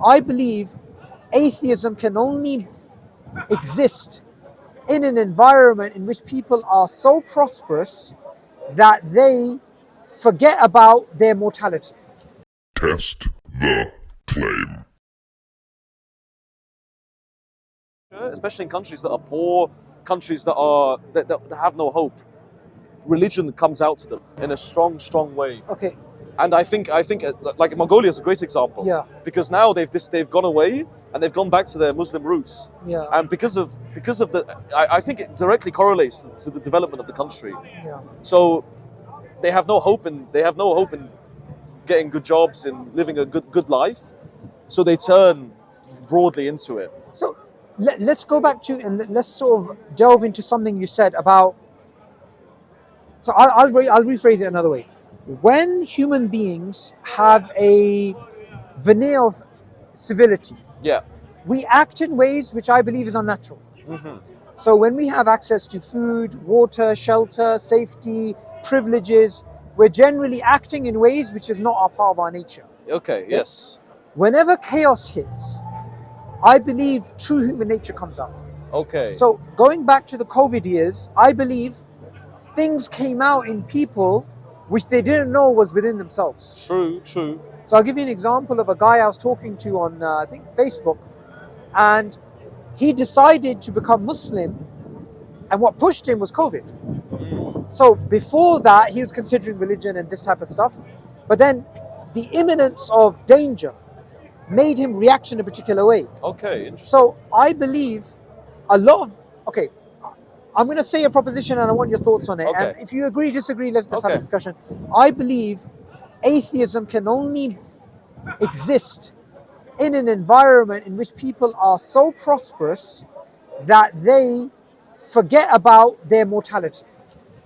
I believe atheism can only exist in an environment in which people are so prosperous that they forget about their mortality. Test the claim. Especially in countries that are poor, countries that have no hope, religion comes out to them in a strong way. Okay. And I think like Mongolia is a great example. Yeah. Because now they've gone away and they've gone back to their Muslim roots. Yeah. And because of I think it directly correlates to the development of the country. Yeah. So they have no hope in getting good jobs, in living a good life. So they turn broadly into it. So let's go back to and let's sort of delve into something you said about. So I'll rephrase it another way. When human beings have a veneer of civility, Yeah. we act in ways which I believe is unnatural. Mm-hmm. So when we have access to food, water, shelter, safety, privileges, we're generally acting in ways which is not a part of our nature. Okay. Yes. Whenever chaos hits, I believe true human nature comes out. Okay. So going back to the COVID years, I believe things came out in people which they didn't know was within themselves. True. So I'll give you an example of a guy I was talking to on, I think, Facebook, and he decided to become Muslim, and what pushed him was COVID. So before that, he was considering religion and this type of stuff, but then the imminence of danger made him react in a particular way. Okay. Interesting. So I believe a lot of, okay, I'm going to say a proposition and I want your thoughts on it. Okay. And if you agree, disagree, let's have Okay. a discussion. I believe atheism can only exist in an environment in which people are so prosperous that they forget about their mortality.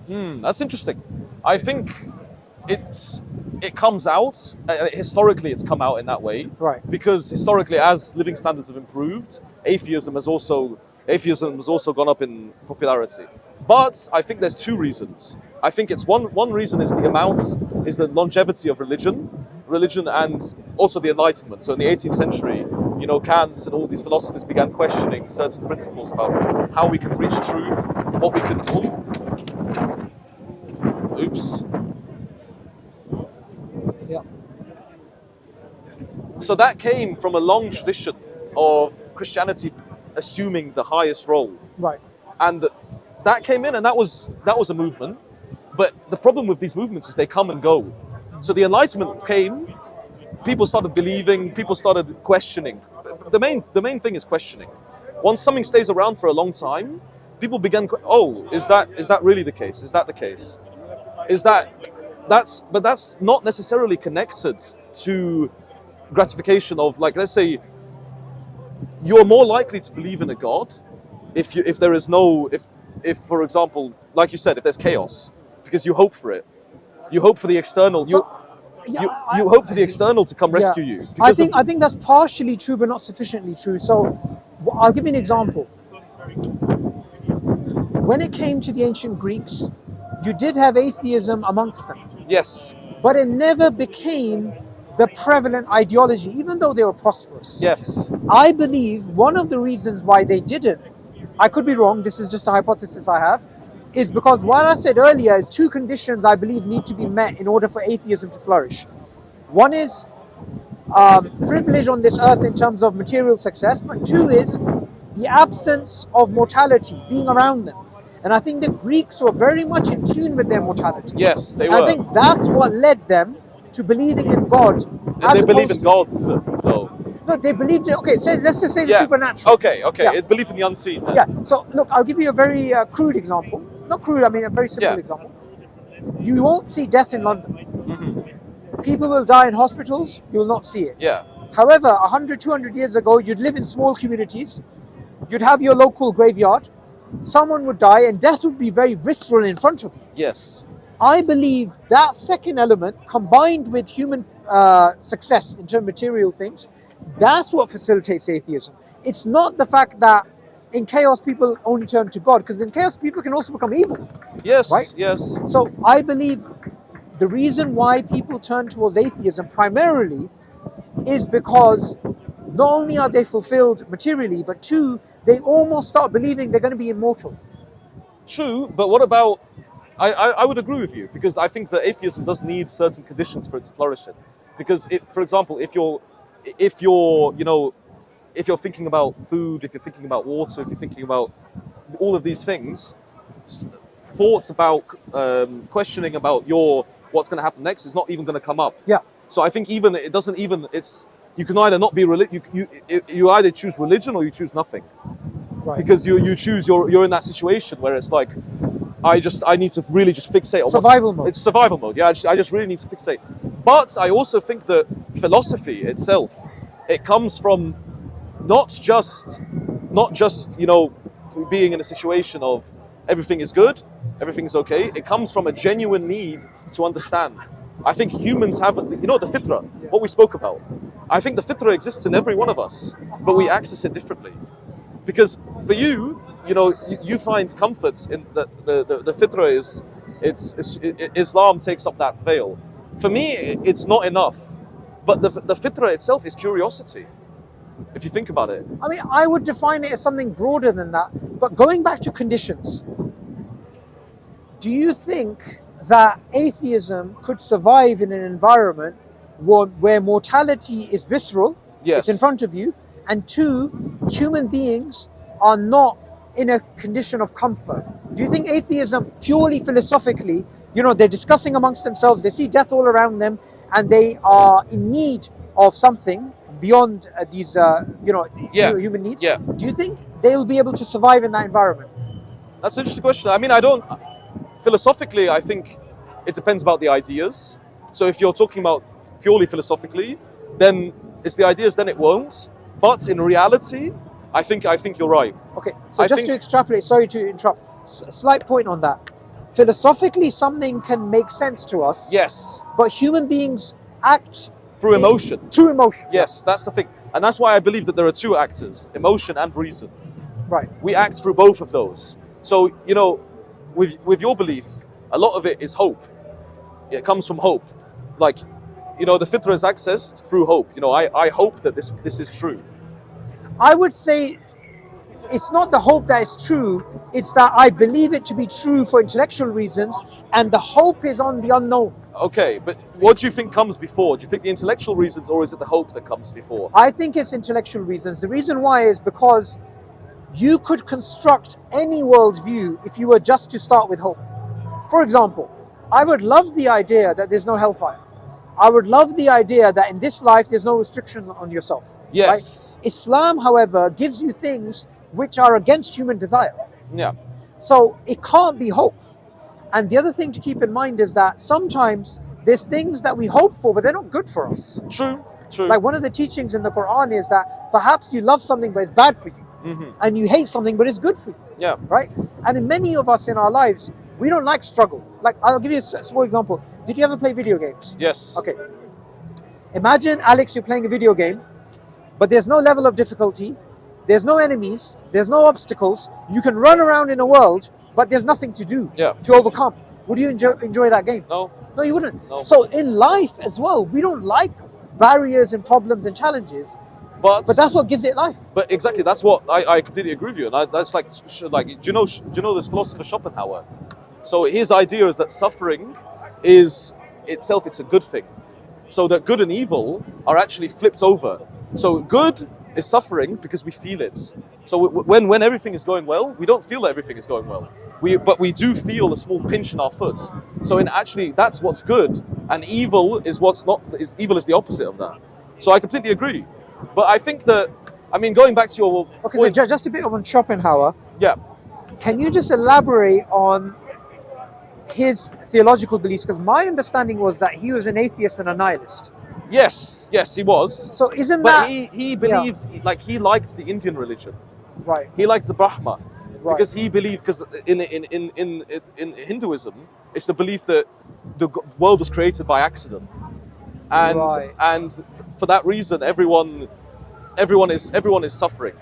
That's interesting. I think it comes out, historically it's come out in that way. Right. Because historically, as living standards have improved, atheism has also gone up in popularity. But I think there's two reasons. I think it's one reason is the longevity of religion and also the Enlightenment. So in the 18th century, Kant and all these philosophers began questioning certain principles about how we can reach truth, what we can do. Oops. Yeah. So that came from a long tradition of Christianity assuming the highest role. Right. And that came in, and that was a movement. But the problem with these movements is they come and go. So the Enlightenment came, people started believing, people started questioning. The main thing is questioning. Once something stays around for a long time, people begin, is that really the case? Is that the case? But that's not necessarily connected to gratification of, like, let's say, you're more likely to believe in a God if for example, like you said, if there's chaos, because you hope for it. You hope for the external. You hope for the external to come rescue you. I think that's partially true, but not sufficiently true. So I'll give you an example. When it came to the ancient Greeks, you did have atheism amongst them. Yes. But it never became the prevalent ideology, even though they were prosperous. Yes. I believe one of the reasons why they didn't, I could be wrong, this is just a hypothesis I have, is because what I said earlier is two conditions I believe need to be met in order for atheism to flourish. One is privilege on this earth in terms of material success, but two is the absence of mortality being around them. And I think the Greeks were very much in tune with their mortality. Yes, they were. I think that's what led them to believing in God. And they believe in gods, though. No, they believed in, let's just say the supernatural. Okay. Yeah. It believe in the unseen. Then. Yeah, so look, I'll give you a very crude example. Not crude, I mean a very simple example. You won't see death in London. Mm-hmm. People will die in hospitals, you will not see it. Yeah. However, 100, 200 years ago, you'd live in small communities, you'd have your local graveyard, someone would die and death would be very visceral in front of you. Yes. I believe that second element, combined with human success in terms of material things, that's what facilitates atheism. It's not the fact that in chaos people only turn to God, because in chaos people can also become evil. Yes, right? Yes. So I believe the reason why people turn towards atheism primarily is because not only are they fulfilled materially, but two, they almost start believing they're going to be immortal. True, but what about? I would agree with you, because I think that atheism does need certain conditions for it to flourish in. Because, for example, if you're thinking about food, if you're thinking about water, if you're thinking about all of these things, thoughts about questioning about what's going to happen next is not even going to come up. Yeah. So I think even it doesn't even you can either not be you either choose religion or you choose nothing. Right. Because you choose you're in that situation where it's like I need to really just fixate on Survival mode. It's survival mode. Yeah, I just really need to fixate. But I also think that philosophy itself, it comes from not just being in a situation of everything is good, everything is okay. It comes from a genuine need to understand. I think humans have, the fitra, what we spoke about. I think the fitra exists in every one of us, but we access it differently. Because for you, you find comfort in the fitra Islam takes up that veil. For me, it's not enough. But the fitra itself is curiosity, if you think about it. I mean, I would define it as something broader than that. But going back to conditions, do you think that atheism could survive in an environment where mortality is visceral, Yes. it's in front of you, and two, human beings are not in a condition of comfort? Do you think atheism, purely philosophically, they're discussing amongst themselves, they see death all around them, and they are in need of something beyond these human needs? Yeah. Do you think they'll be able to survive in that environment? That's an interesting question. I mean, philosophically, I think it depends about the ideas. So if you're talking about purely philosophically, then it's the ideas, then it won't. But in reality, I think you're right. Okay, so to extrapolate, sorry to interrupt, slight point on that. Philosophically, something can make sense to us. Yes. But human beings act Through emotion. Through emotion. Yes, that's the thing. And that's why I believe that there are two actors, emotion and reason. Right. We act through both of those. So, with your belief, a lot of it is hope. It comes from hope. Like, the fitra is accessed through hope. I hope that this is true. I would say it's not the hope that is true, it's that I believe it to be true for intellectual reasons, and the hope is on the unknown. Okay, but what do you think comes before? Do you think the intellectual reasons, or is it the hope that comes before? I think it's intellectual reasons. The reason why is because you could construct any worldview if you were just to start with hope. For example, I would love the idea that there's no hellfire. I would love the idea that in this life there's no restriction on yourself. Yes. Right? Islam, however, gives you things which are against human desire. Yeah. So it can't be hope. And the other thing to keep in mind is that sometimes there's things that we hope for, but they're not good for us. True. Like one of the teachings in the Quran is that perhaps you love something but it's bad for you. Mm-hmm. And you hate something but it's good for you. Yeah. Right? And in many of us in our lives, we don't like struggle. Like, I'll give you a small example. Did you ever play video games? Yes. Okay. Imagine, Alex, you're playing a video game, but there's no level of difficulty, there's no enemies, there's no obstacles, you can run around in a world, but there's nothing to do to overcome. Would you enjoy that game? No. No, you wouldn't. No. So in life as well, we don't like barriers and problems and challenges, but that's what gives it life. But exactly, that's what I completely agree with you. And that's like, do you know this philosopher Schopenhauer? So his idea is that suffering is itself, it's a good thing. So that good and evil are actually flipped over. So good is suffering because we feel it. So when everything is going well, we don't feel that everything is going well. But we do feel a small pinch in our foot. So actually, that's what's good, and evil is what's not. Evil is the opposite of that. So I completely agree. But I think that, going back to your Okay, point, so just a bit on Schopenhauer. yeah. Can you just elaborate on his theological beliefs? Because my understanding was that he was an atheist and a nihilist. Yes, he was. So isn't But that... he believed, he liked the Indian religion. Right. He liked the Brahma. Right. Because he believed, because in Hinduism, it's the belief that the world was created by accident. And Right. and for that reason, everyone is suffering.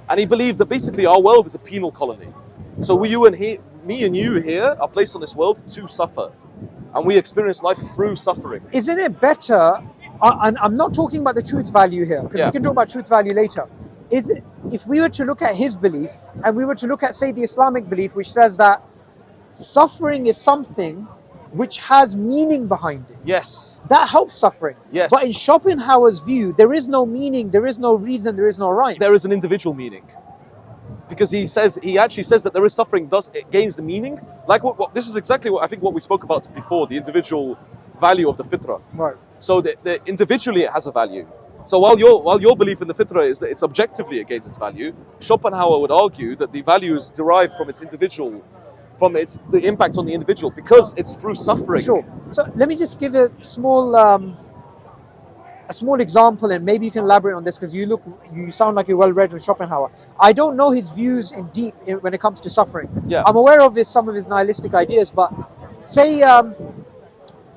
And he believed that basically our world is a penal colony. So me and you here are placed on this world to suffer. And we experience life through suffering. Isn't it better And I'm not talking about the truth value here, because Yeah. we can talk about truth value later. Is it, if we were to look at his belief, and we were to look at, say, the Islamic belief, which says that suffering is something which has meaning behind it, Yes. that helps suffering. Yes. But in Schopenhauer's view, there is no meaning, there is no reason, there is no rhyme. There is an individual meaning. Because he actually says that there is suffering, thus it gains the meaning. Like this is exactly what I think what we spoke about before, the individual value of the fitrah. Right. So the individually it has a value. So while your belief in the fitrah is that it's objectively it gains its value, Schopenhauer would argue that the value is derived from its individual, from the impact on the individual, because it's through suffering. Sure. So let me just give a small example, and maybe you can elaborate on this, because you sound like you're well read on Schopenhauer. I don't know his views in deep when it comes to suffering. Yeah. I'm aware of some of his nihilistic ideas, but say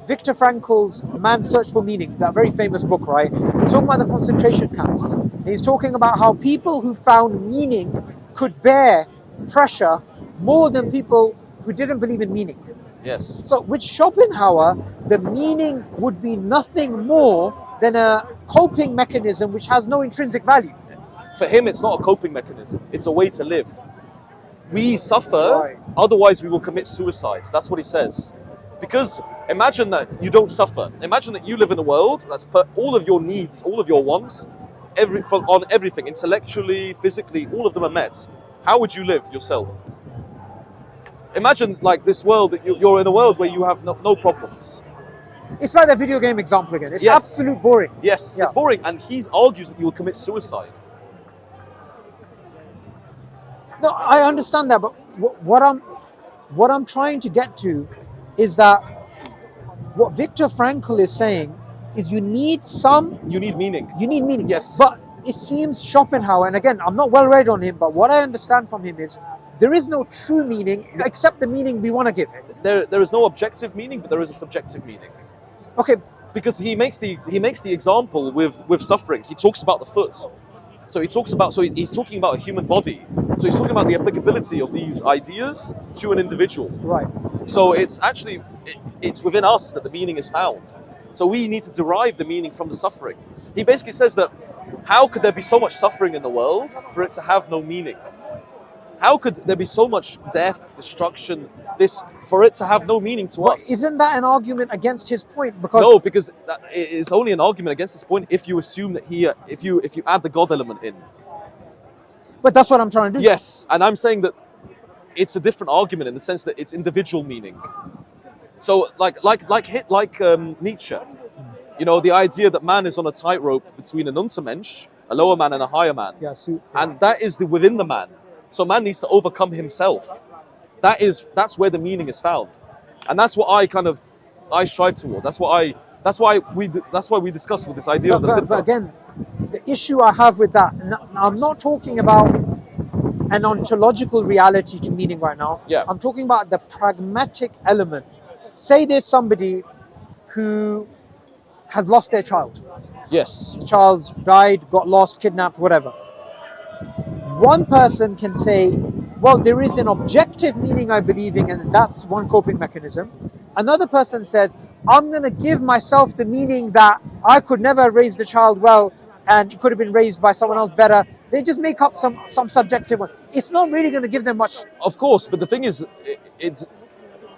Viktor Frankl's Man's Search for Meaning, that very famous book, right? He's talking about the concentration camps. And he's talking about how people who found meaning could bear pressure more than people who didn't believe in meaning. Yes. So with Schopenhauer, the meaning would be nothing more than a coping mechanism which has no intrinsic value. For him, it's not a coping mechanism. It's a way to live. We suffer, Right. otherwise we will commit suicide. That's what he says. Because imagine that you don't suffer. Imagine that you live in a world that's put all of your needs, all of your wants, on everything, intellectually, physically, all of them are met. How would you live yourself? Imagine like this world, that you're in a world where you have no problems. It's like the video game example again. It's Yes. absolute boring. Yes, Yeah. it's boring, and he argues that you will commit suicide. No, I understand that, but what I'm trying to get to is that what Viktor Frankl is saying is you need meaning. meaning. Yes. But it seems Schopenhauer, and again, I'm not well read on him, but what I understand from him is there is no true meaning except the meaning we want to give it. There is no objective meaning, but there is a subjective meaning. Okay, Because he makes the example with suffering. He talks about the foot. So he's talking about a human body. So he's talking about the applicability of these ideas to an individual. right. So it's actually it's within us that the meaning is found. So we need to derive the meaning from the suffering. He basically says that how could there be so much suffering in the world for it to have no meaning? How could there be so much death, destruction, for it to have no meaning to But us? isn't that an argument against his point? Because No, because it is only an argument against his point if you assume that if you add the God element in. But that's what I'm trying to do. Yes, and I'm saying that it's a different argument in the sense that it's individual meaning. So like Nietzsche, you know, the idea that man is on a tightrope between an Untermensch, a lower man, and a higher man, Yeah, and that is within the man. So man needs to overcome himself. That's where the meaning is found, and that's what I strive toward. That's why we discuss with this idea of the but fitra. again, the issue I have with that, I'm not talking about an ontological reality to meaning right now. Yeah. I'm talking about the pragmatic element. Say there's somebody who has lost their child. Yes. The child's died, got lost, kidnapped, whatever. One person can say, well, there is an objective meaning I believe in, and that's one coping mechanism. Another person says, I'm going to give myself the meaning that I could never have raised the child well, and it could have been raised by someone else better. They just make up some subjective one. It's not really going to give them much. Of course, but the thing is,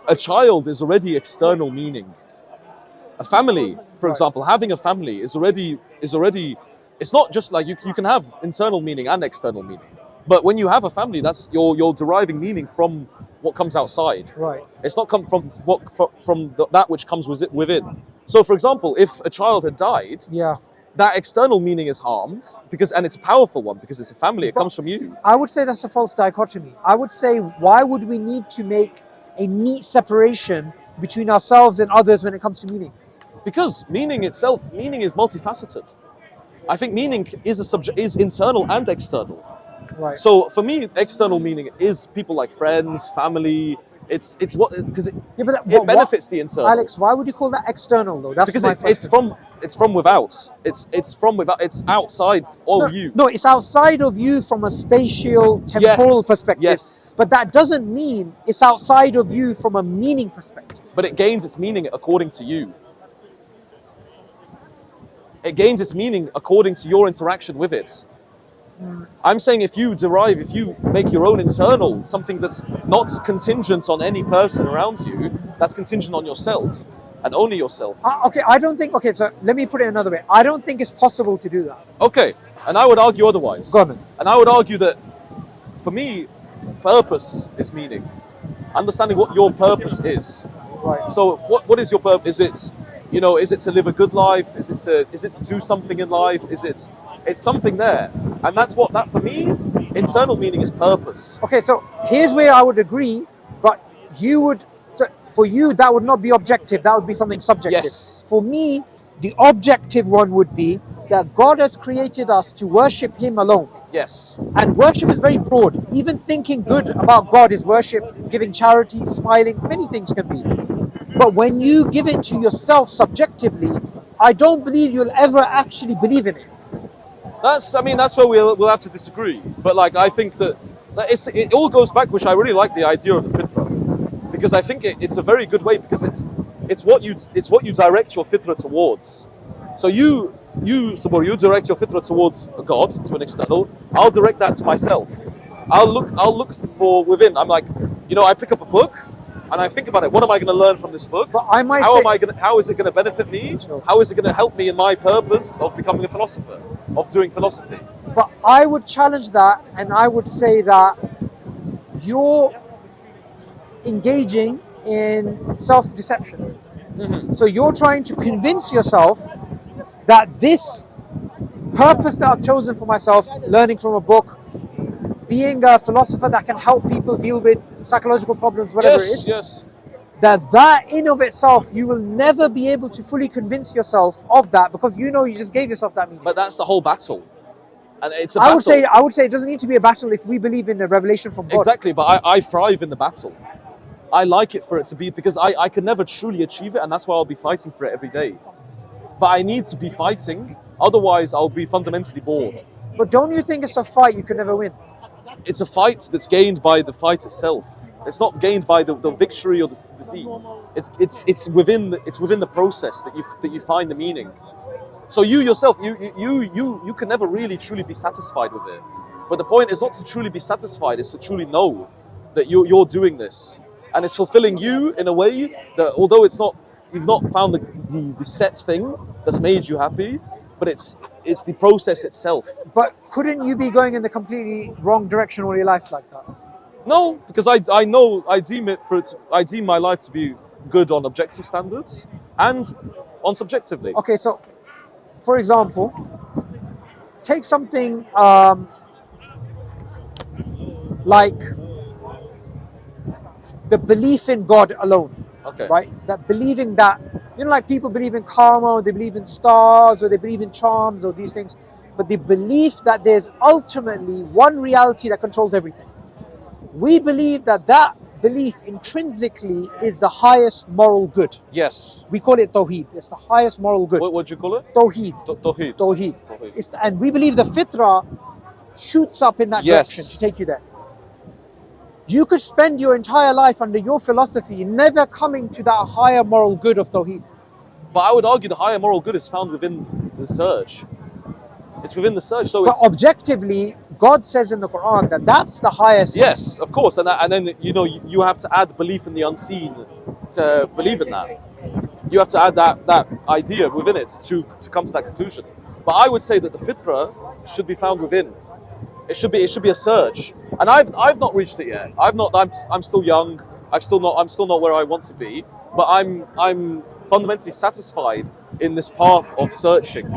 a child is already external meaning. A family, for Right. example, having a family is already. It's not just like you can have internal meaning and external meaning. But when you have a family, that's you're deriving meaning from what comes outside. Right. It's not come from that which comes within. So, for example, if a child had died, Yeah. that external meaning is harmed and it's a powerful one because it's a family. It But- comes from you. I would say that's a false dichotomy. I would say, why would we need to make a neat separation between ourselves and others when it comes to meaning? Because meaning is multifaceted. I think meaning is internal and external. Right. So for me, external meaning is people like friends, family. It's what because it Yeah, but it benefits the internal. Alex, why would you call that external though? That's because my it's question. from without. It's from without. It's outside of you. No, it's outside of you from a spatial, temporal Yes, perspective. yes. But that doesn't mean it's outside of you from a meaning perspective. But it gains its meaning according to you. It gains its meaning according to your interaction with it. I'm saying if you make your own internal, something that's not contingent on any person around you, that's contingent on yourself and only yourself. Okay, I don't think. Okay, so let me put it another way. I don't think it's possible to do that. Okay, and I would argue otherwise. Go on then. And I would argue that, for me, purpose is meaning. Understanding what your purpose is. Right. So what is your purpose? Is it to live a good life? Is it to do something in life? It's something there, and that for me, internal meaning is purpose. Okay, so here's where I would agree, but for you that would not be objective. That would be something subjective. Yes. For me, the objective one would be that God has created us to worship Him alone. Yes. And worship is very broad. Even thinking good about God is worship. Giving charity, smiling, many things can be. But when you give it to yourself subjectively, I don't believe you'll ever actually believe in it. That's where we'll have to disagree. But like, I think that it all goes back, which I really like the idea of the fitra, because I think it's a very good way, because it's what you direct your fitra towards. So you Subhoor, you direct your fitra towards God, to an external. I'll direct that to myself. I'll look for within. I'm like, I pick up a book and I think about it. What am I going to learn from this book? But I might How is it going to benefit me? Sure. How is it going to help me in my purpose of becoming a philosopher, of doing philosophy? But I would challenge that, and I would say that you're engaging in self-deception. Mm-hmm. So you're trying to convince yourself that this purpose that I've chosen for myself, learning from a book, being a philosopher that can help people deal with psychological problems, whatever it is, Yes. that in of itself, you will never be able to fully convince yourself of that, because you just gave yourself that meaning. But that's the whole battle. And it's a battle. I would say it doesn't need to be a battle if we believe in a revelation from God. Exactly, but I thrive in the battle. I like it for it to be, because I can never truly achieve it, and that's why I'll be fighting for it every day. But I need to be fighting, otherwise I'll be fundamentally bored. But don't you think it's a fight you can never win? It's a fight that's gained by the fight itself. It's not gained by the victory or the defeat. It's within the process that you find the meaning. So you yourself, you can never really truly be satisfied with it. But the point is not to truly be satisfied; it's to truly know that you're doing this, and it's fulfilling you in a way that, although you've not found the set thing that's made you happy, but it's the process itself. But couldn't you be going in the completely wrong direction all your life like that? No, because I know I deem my life to be good on objective standards and on subjectively. Okay, so for example, take something like the belief in God alone. Okay. Right? That believing that, like people believe in karma, or they believe in stars, or they believe in charms, or these things. But the belief that there's ultimately one reality that controls everything. We believe that belief intrinsically is the highest moral good. Yes. We call it Tawheed. It's the highest moral good. What do you call it? Tawheed. Tawheed. Tawheed. And we believe the fitrah shoots up in that direction to take you there. You could spend your entire life under your philosophy never coming to that higher moral good of Tawheed. But I would argue the higher moral good is found within the search. It's within the search. So but objectively, God says in the Quran that that's the highest. Yes, of course. And then you have to add belief in the unseen to believe in that. You have to add that idea within it to come to that conclusion. But I would say that the fitrah should be found within. It should be a search, and I've not reached it yet. I'm still young. I'm still not where I want to be. But I'm fundamentally satisfied in this path of searching.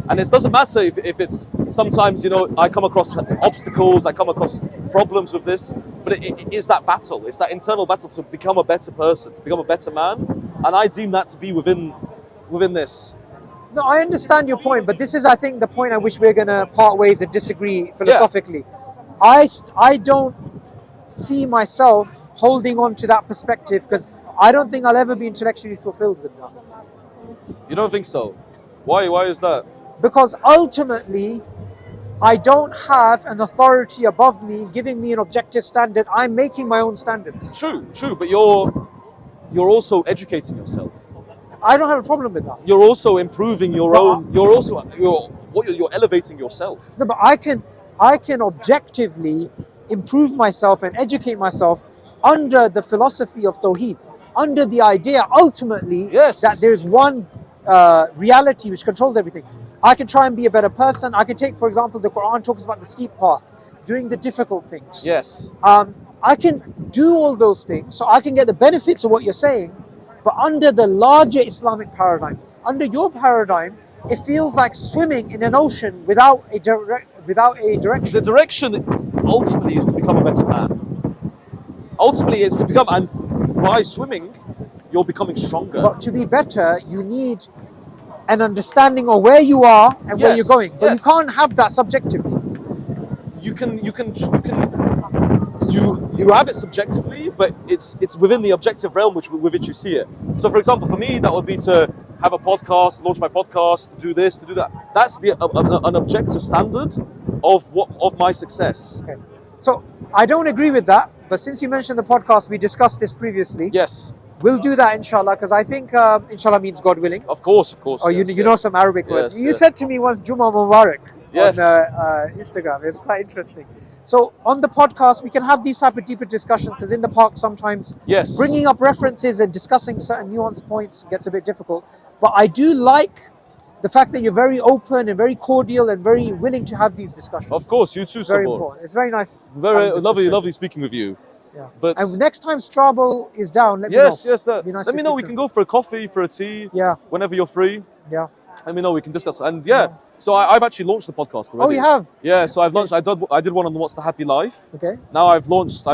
And it doesn't matter if it's sometimes I come across obstacles, I come across problems with this, but it is that battle. It's that internal battle to become a better person, to become a better man, and I deem that to be within this. No, I understand your point, but this is, I think, the point at which we're going to part ways and disagree philosophically. Yeah. I don't see myself holding on to that perspective, because I don't think I'll ever be intellectually fulfilled with that. You don't think so? Why is that? Because ultimately, I don't have an authority above me giving me an objective standard. I'm making my own standards. True, but you're also educating yourself. I don't have a problem with that. You're also improving your But own. You're elevating yourself. No, but I can objectively improve myself and educate myself under the philosophy of Tawheed, under the idea ultimately Yes. that there's one reality which controls everything. I can try and be a better person. I can take, for example, the Quran talks about the steep path, doing the difficult things. Yes. I can do all those things, so I can get the benefits of what you're saying, but under the larger Islamic paradigm, under your paradigm, it feels like swimming in an ocean without a direction. The direction ultimately is to become a better man. Ultimately, it's to become, and by swimming, you're becoming stronger. But to be better, you need an understanding of where you are and where Yes, you're going. But yes. you can't have that subjectively. You have it subjectively, but it's within the objective realm with which you see it. So, for example, for me, that would be to have a podcast, launch my podcast, to do this, to do that. That's an objective standard of my success. Okay. So I don't agree with that. But since you mentioned the podcast, we discussed this previously. Yes, We'll do that, inshallah, because I think inshallah means God willing. of course. Or you know some Arabic words. Yes, You yes. said to me once Juma Mubarak Yes. on Instagram. It's quite interesting. So on the podcast, we can have these type of deeper discussions because in the park sometimes Yes. bringing up references and discussing certain nuanced points gets a bit difficult. But I do like the fact that you're very open and very cordial and very willing to have these discussions. Of course, you too, It's very Subhoor. important. It's very nice. Very having this lovely, discussion. lovely speaking with you. Yeah. But And next time Strabo is down, let me yes, know. yes. Be nice Let to me know. speak We to can him. go for a coffee, for a tea, Yeah, whenever you're free. yeah. Let me know. We can discuss. And yeah, so I've actually launched the podcast already. Oh, you have? Yeah. So I've launched. I did one on what's the happy life. Okay. Now I've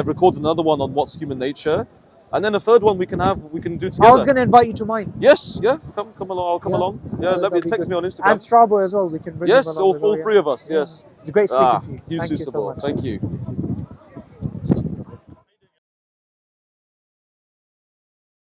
recorded another one on what's human nature, and then a third one we can do together. I was going to invite you to mine. Yes. Yeah. Come along. I'll come Yeah. along. Yeah. That'd Let me be text good. me on Instagram. And Strabo as well. We can bring him Yes. along as well, all yeah. three of us. Yeah. Yes. It's great speaking Ah, to you. you Thank too, you so Subhoor. much. Thank you.